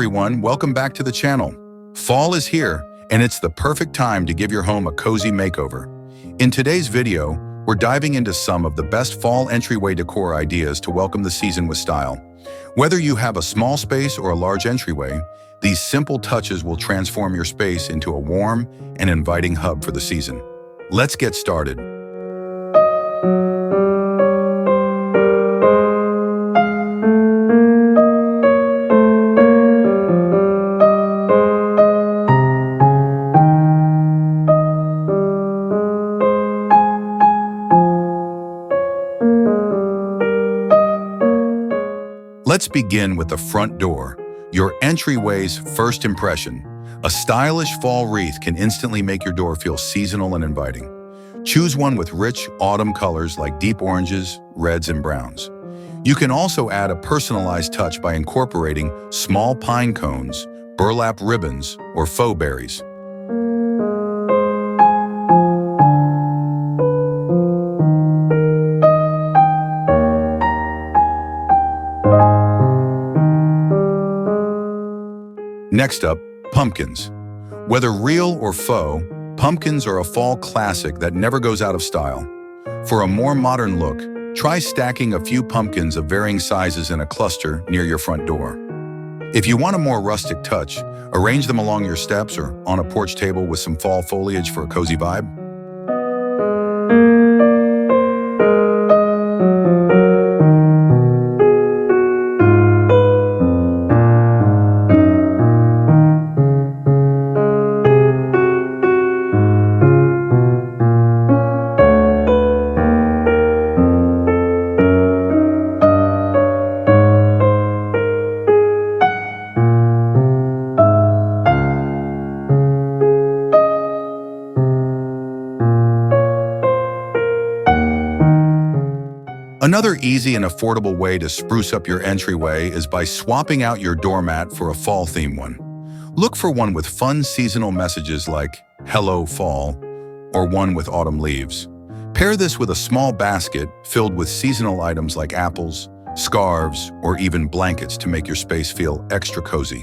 everyone, welcome back to the channel. Fall is here, and it's the perfect time to give your home a cozy makeover. In today's video, we're diving into some of the best fall entryway decor ideas to welcome the season with style. Whether you have a small space or a large entryway, these simple touches will transform your space into a warm and inviting hub for the season. Let's get started. Let's begin with the front door, your entryway's first impression. A stylish fall wreath can instantly make your door feel seasonal and inviting. Choose one with rich autumn colors like deep oranges, reds, and browns. You can also add a personalized touch by incorporating small pine cones, burlap ribbons, or faux berries. Next up, pumpkins. Whether real or faux, pumpkins are a fall classic that never goes out of style. For a more modern look, try stacking a few pumpkins of varying sizes in a cluster near your front door. If you want a more rustic touch, arrange them along your steps or on a porch table with some fall foliage for a cozy vibe. Another easy and affordable way to spruce up your entryway is by swapping out your doormat for a fall-themed one. Look for one with fun seasonal messages like "Hello Fall" or one with autumn leaves. Pair this with a small basket filled with seasonal items like apples, scarves, or even blankets to make your space feel extra cozy.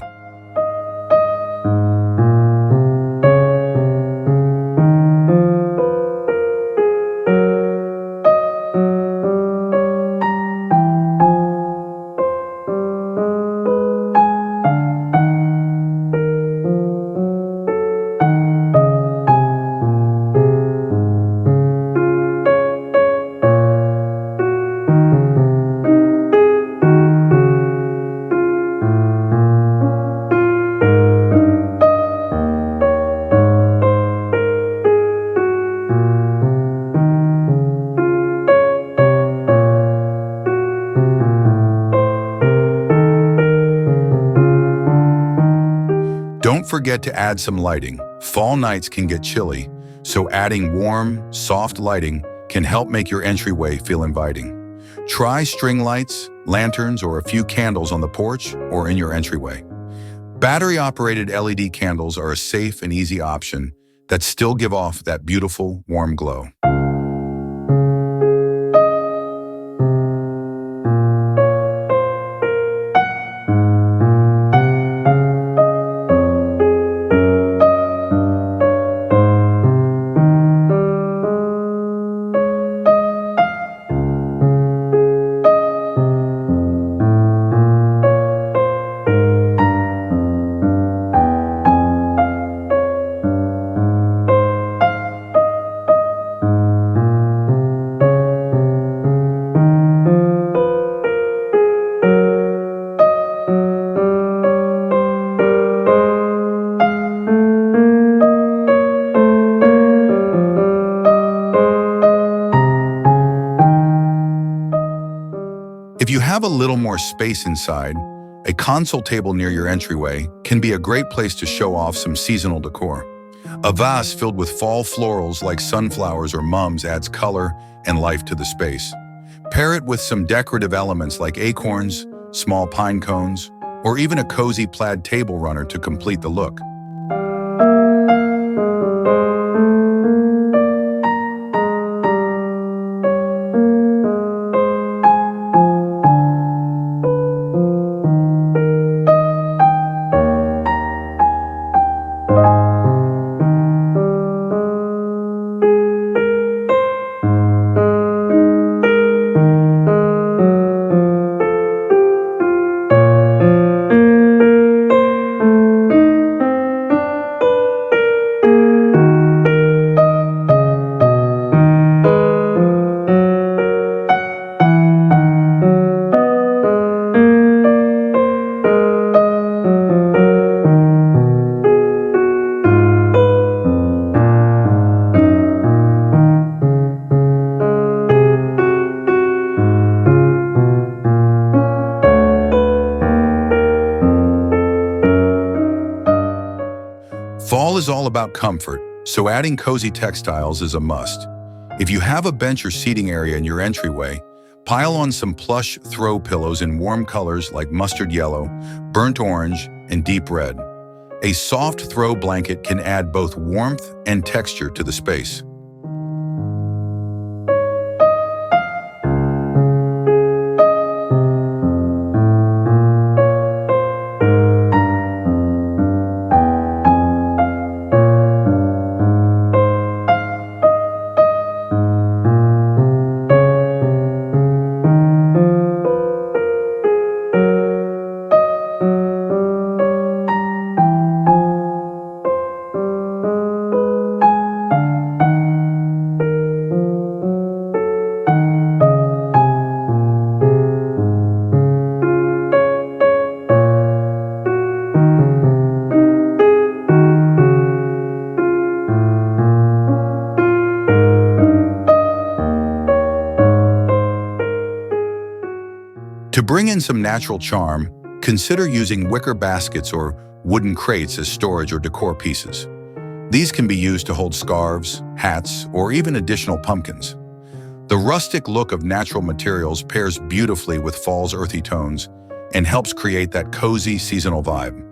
Don't forget to add some lighting. Fall nights can get chilly, so adding warm, soft lighting can help make your entryway feel inviting. Try string lights, lanterns, or a few candles on the porch or in your entryway. Battery-operated LED candles are a safe and easy option that still give off that beautiful, warm glow. If you have a little more space inside, a console table near your entryway can be a great place to show off some seasonal decor. A vase filled with fall florals like sunflowers or mums adds color and life to the space. Pair it with some decorative elements like acorns, small pine cones, or even a cozy plaid table runner to complete the look. about comfort, so adding cozy textiles is a must. If you have a bench or seating area in your entryway, pile on some plush throw pillows in warm colors like mustard yellow, burnt orange, and deep red. A soft throw blanket can add both warmth and texture to the space. To bring in some natural charm, consider using wicker baskets or wooden crates as storage or decor pieces. These can be used to hold scarves, hats, or even additional pumpkins. The rustic look of natural materials pairs beautifully with fall's earthy tones and helps create that cozy seasonal vibe.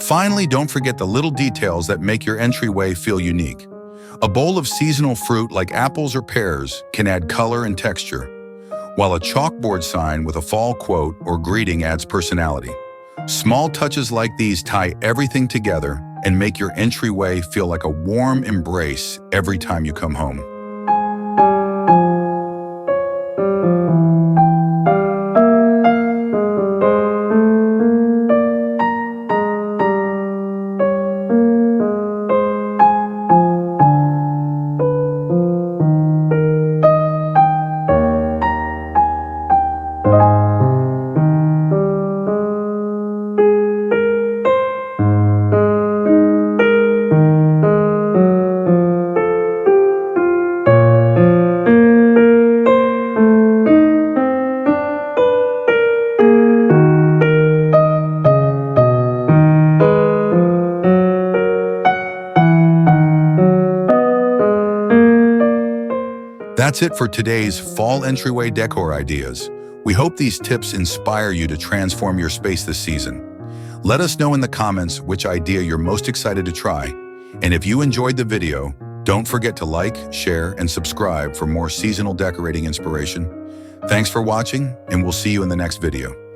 Finally, don't forget the little details that make your entryway feel unique. A bowl of seasonal fruit like apples or pears can add color and texture, while a chalkboard sign with a fall quote or greeting adds personality. Small touches like these tie everything together and make your entryway feel like a warm embrace every time you come home. That's it for today's fall entryway decor ideas. We hope these tips inspire you to transform your space this season. Let us know in the comments which idea you're most excited to try. And if you enjoyed the video, don't forget to like, share, and subscribe for more seasonal decorating inspiration. Thanks for watching, and we'll see you in the next video.